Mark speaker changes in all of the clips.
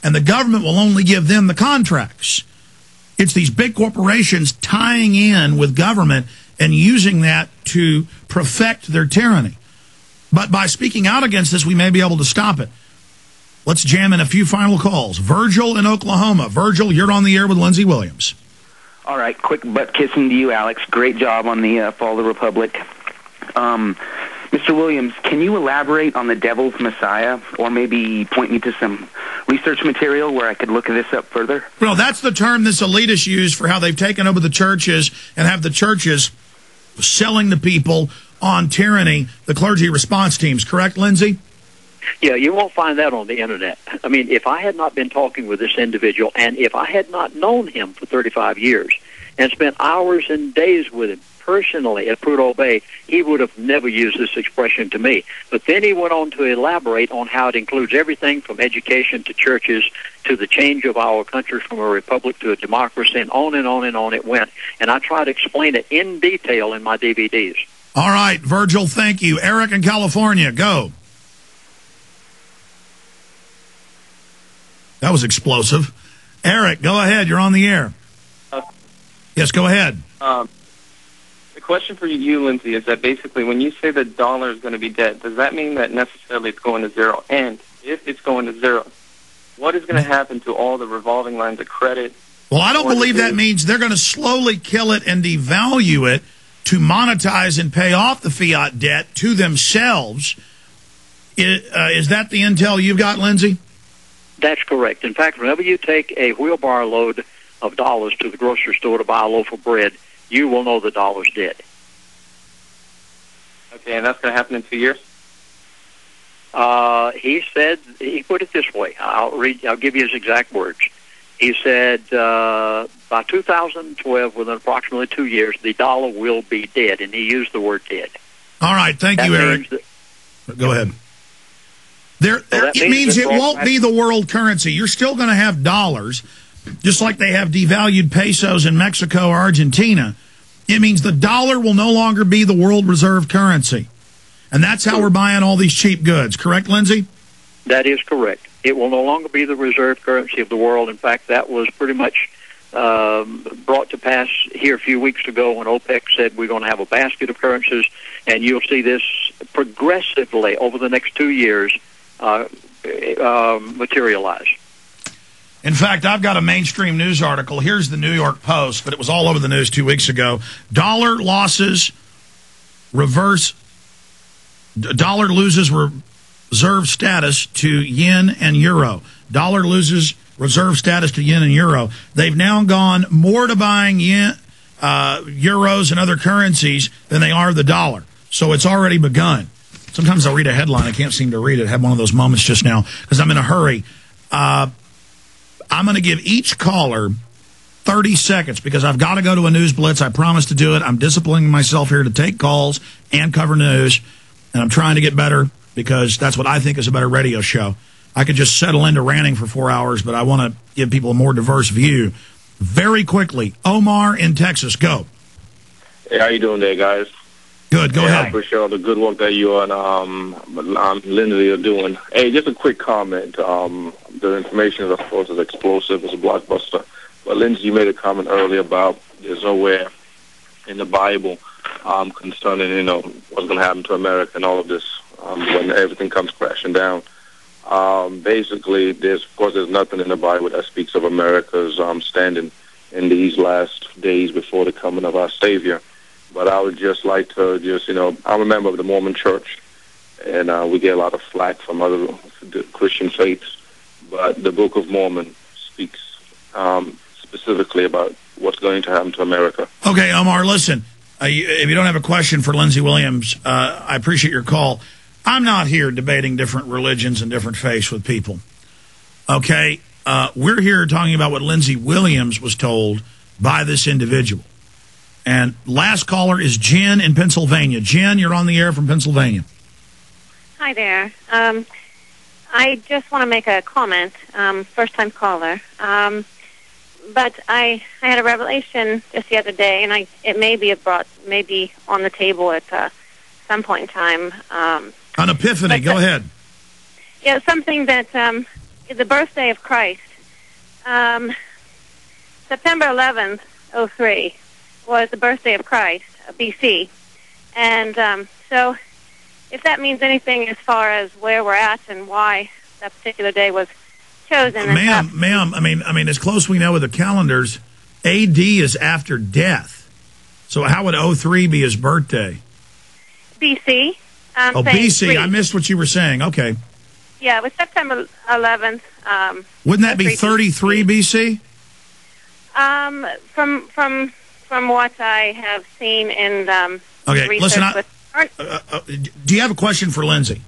Speaker 1: and the government will only give them the contracts. It's these big corporations tying in with government and using that to perfect their tyranny. But by speaking out against this, we may be able to stop it. Let's jam in a few final calls. Virgil in Oklahoma. Virgil, you're on the air with Lindsey Williams.
Speaker 2: All right, quick butt-kissing to you, Alex. Great job on the Fall of the Republic. Mr. Williams, can you elaborate on the Devil's Messiah, or maybe point me to some research material where I could look this up further?
Speaker 1: Well, that's the term this elitist used for how they've taken over the churches and have the churches selling the people on tyranny, the clergy response teams. Correct, Lindsey?
Speaker 3: Yeah, you won't find that on the Internet. I mean, if I had not been talking with this individual, and if I had not known him for 35 years and spent hours and days with him personally at Prudhoe Bay, he would have never used this expression to me. But then he went on to elaborate on how it includes everything from education to churches to the change of our country from a republic to a democracy, and on and on and on it went. And I try to explain it in detail in my DVDs.
Speaker 1: All right, Virgil, thank you. Eric in California, go. That was explosive. Eric, go ahead. You're on the air. Yes, go ahead.
Speaker 4: The question for you, Lindsey, is that basically when you say the dollar is going to be dead, does that mean that necessarily it's going to zero? And if it's going to zero, what is going to happen to all the revolving lines of credit?
Speaker 1: Well, I don't believe that means they're going to slowly kill it and devalue it to monetize and pay off the fiat debt to themselves. Is that the intel you've got, Lindsey?
Speaker 3: That's correct. In fact, whenever you take a wheelbarrow load of dollars to the grocery store to buy a loaf of bread, you will know the dollar's dead.
Speaker 4: Okay, and that's going to happen in 2 years?
Speaker 3: He said, he put it this way. I'll give you his exact words. He said, by 2012, within approximately 2 years, the dollar will be dead, and he used the word dead.
Speaker 1: All right, thank you, Eric. Go ahead. It means it won't be the world currency. You're still going to have dollars, just like they have devalued pesos in Mexico or Argentina. It means the dollar will no longer be the world reserve currency. And that's how we're buying all these cheap goods. Correct, Lindsey?
Speaker 3: That is correct. It will no longer be the reserve currency of the world. In fact, that was pretty much brought to pass here a few weeks ago when OPEC said we're going to have a basket of currencies, and you'll see this progressively over the next 2 years materialize.
Speaker 1: In fact, I've got a mainstream news article. Here's the New York Post, but it was all over the news 2 weeks ago. Dollar loses reverse. Dollar loses reserve status to yen and euro. Dollar loses reserve status to yen and euro. They've now gone more to buying yen, euros and other currencies than they are the dollar. So it's already begun. Sometimes I'll read a headline. I can't seem to read it. I had one of those moments just now because I'm in a hurry. I'm going to give each caller 30 seconds because I've got to go to a news blitz. I promised to do it. I'm disciplining myself here to take calls and cover news, and I'm trying to get better because that's what I think is a better radio show. I could just settle into ranting for 4 hours, but I want to give people a more diverse view. Very quickly, Omar in Texas, go.
Speaker 5: Hey, how you doing there, guys?
Speaker 1: Good, go ahead.
Speaker 5: I appreciate all the good work that you and Lindsey are doing. Hey, just a quick comment. The information, of course, is explosive. It's a blockbuster. But Lindsey, you made a comment earlier about there's nowhere in the Bible concerning, what's going to happen to America and all of this when everything comes crashing down. Basically, there's nothing in the Bible that speaks of America's standing in these last days before the coming of our Savior. But I would just like to I'm a member of the Mormon Church, and we get a lot of flack from other Christian faiths. But the Book of Mormon speaks specifically about what's going to happen to America.
Speaker 1: Okay, Omar, listen. If you don't have a question for Lindsey Williams, I appreciate your call. I'm not here debating different religions and different faiths with people. Okay? We're here talking about what Lindsey Williams was told by this individual. And last caller is Jen in Pennsylvania. Jen, you're on the air from Pennsylvania.
Speaker 6: Hi there. I just want to make a comment, first-time caller. But I had a revelation just the other day, and it may be on the table at some point in time.
Speaker 1: An epiphany. Go ahead.
Speaker 6: Yeah, something that the birthday of Christ. September 11th, 03, was the birthday of Christ, BC. And so if that means anything as far as where we're at and why that particular day was chosen.
Speaker 1: Ma'am, I mean, as close we know with the calendars, AD is after death. So how would 03 be his birthday?
Speaker 6: BC.
Speaker 1: BC.
Speaker 6: Three.
Speaker 1: I missed what you were saying. Okay.
Speaker 6: Yeah, it was September 11th.
Speaker 1: Wouldn't that be 33 BC?
Speaker 6: From what I have seen in
Speaker 1: okay,
Speaker 6: research
Speaker 1: listen. Do you have a question for Lindsay?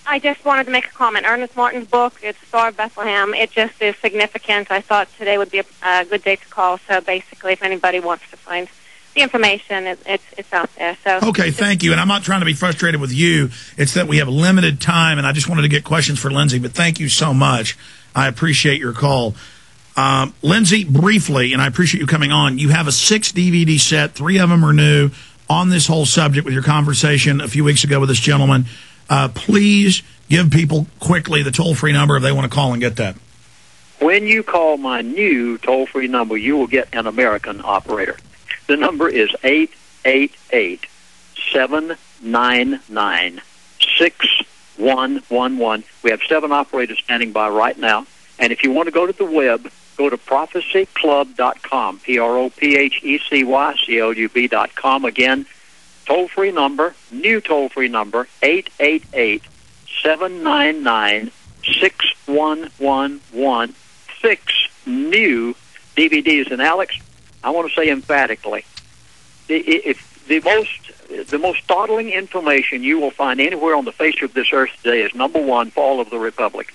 Speaker 6: I just wanted to make a comment. Ernest Martin's book, it's Star of Bethlehem. It just is significant. I thought today would be a good day to call. So basically, if anybody wants to find the information, it's out there. So
Speaker 1: okay, thank you. And I'm not trying to be frustrated with you. It's that we have limited time, and I just wanted to get questions for Lindsay. But thank you so much. I appreciate your call. Lindsay, briefly, and I appreciate you coming on, you have a 6 DVD set. 3 of them are new on this whole subject with your conversation a few weeks ago with this gentleman. Please give people quickly the toll-free number if they want to call and get that.
Speaker 3: When you call my new toll-free number, you will get an American operator. The number is 888-799-6111. We have 7 operators standing by right now. And if you want to go to the web, go to prophecyclub.com, prophecyclub.com. Again, toll-free number, new toll-free number, 888-799-6111. 6 new DVDs. And Alex, I want to say emphatically, the most startling information you will find anywhere on the face of this earth today is, number 1, Fall of the Republic.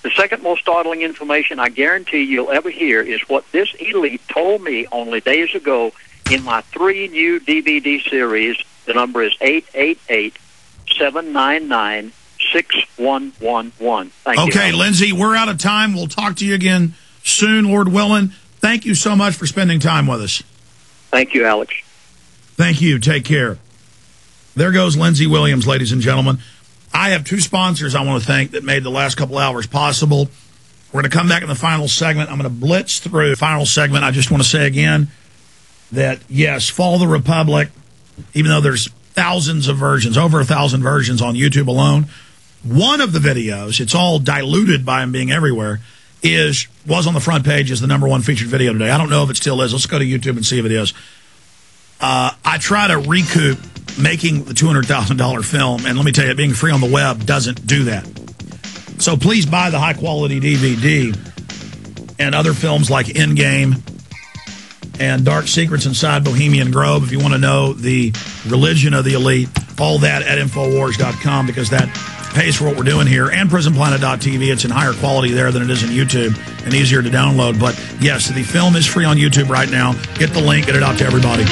Speaker 3: The second most startling information I guarantee you'll ever hear is what this elite told me only days ago in my 3 new DVD series. The number is 888-799-6111. Thank you.
Speaker 1: Okay, Lindsay, we're out of time. We'll talk to you again soon, Lord willing. Thank you so much for spending time with us.
Speaker 3: Thank you, Alex.
Speaker 1: Thank you. Take care. There goes Lindsay Williams, ladies and gentlemen. I have 2 sponsors I want to thank that made the last couple hours possible. We're going to come back in the final segment. I'm going to blitz through the final segment. I just want to say again that, yes, Fall of the Republic, even though there's thousands of versions, over 1,000 versions on YouTube alone, one of the videos, it's all diluted by them being everywhere, was on the front page as the #1 featured video today. I don't know if it still is. Let's go to YouTube and see if it is. I try to recoup making the $200,000 film, and let me tell you, being free on the web doesn't do that. So please buy the high-quality DVD and other films like Endgame and Dark Secrets Inside Bohemian Grove if you want to know the religion of the elite. All that at Infowars.com, because that pays for what we're doing here, and PrisonPlanet.tv. It's in higher quality there than it is in YouTube and easier to download. But yes, the film is free on YouTube right now. Get the link, get it out to everybody.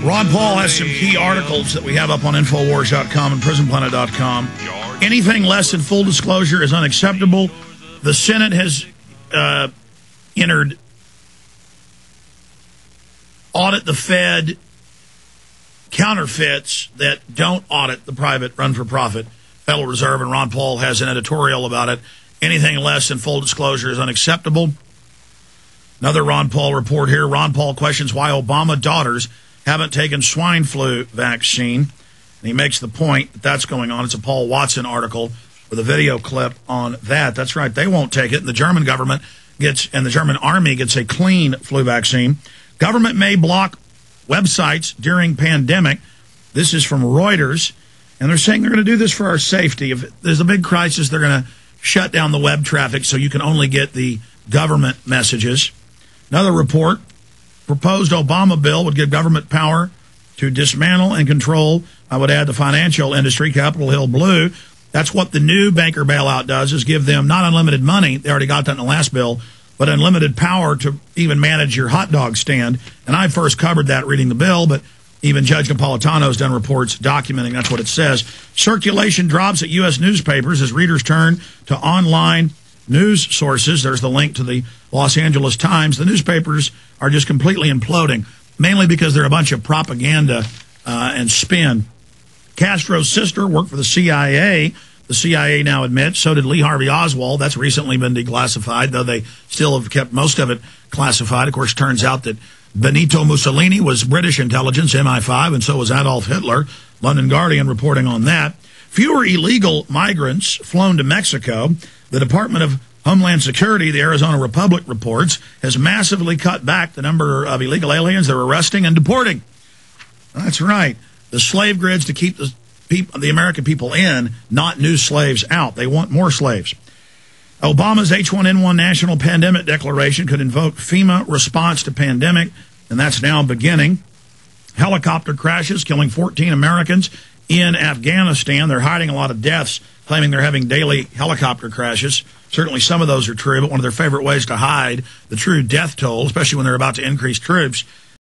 Speaker 1: Ron Paul has some key articles that we have up on Infowars.com and PrisonPlanet.com. Anything less than full disclosure is unacceptable. The Senate has entered audit the Fed counterfeits that don't audit the private run-for-profit Federal Reserve, and Ron Paul has an editorial about it. Anything less than full disclosure is unacceptable. Another Ron Paul report here. Ron Paul questions why Obama daughters haven't taken swine flu vaccine. And he makes the point that that's going on. It's a Paul Watson article with a video clip on that. That's right. They won't take it. And the German government and the German army gets a clean flu vaccine. Government may block websites during pandemic. This is from Reuters. And they're saying they're going to do this for our safety. If there's a big crisis, they're going to shut down the web traffic so you can only get the government messages. Another report, proposed Obama bill would give government power to dismantle and control, I would add, the financial industry, Capitol Hill Blue. That's what the new banker bailout does, is give them not unlimited money, they already got that in the last bill, but unlimited power to even manage your hot dog stand. And I first covered that reading the bill, but even Judge Napolitano has done reports documenting that's what it says. Circulation drops at U.S. newspapers as readers turn to online news sources. There's the link to the Los Angeles Times. The newspapers are just completely imploding, mainly because they're a bunch of propaganda and spin. Castro's sister worked for the CIA. The CIA now admits. So did Lee Harvey Oswald. That's recently been declassified, though they still have kept most of it classified. Of course, turns out that Benito Mussolini was British intelligence, MI5, and so was Adolf Hitler. London Guardian reporting on that. Fewer illegal migrants flown to Mexico. The Department of Homeland Security, the Arizona Republic reports, has massively cut back the number of illegal aliens they're arresting and deporting. That's right. The slave grids to keep the American people in, not new slaves out. They want more slaves. Obama's H1N1 national pandemic declaration could invoke FEMA response to pandemic, and that's now beginning. Helicopter crashes killing 14 Americans in Afghanistan. They're hiding a lot of deaths, claiming they're having daily helicopter crashes. Certainly some of those are true, but one of their favorite ways to hide the true death toll, especially when they're about to increase troops,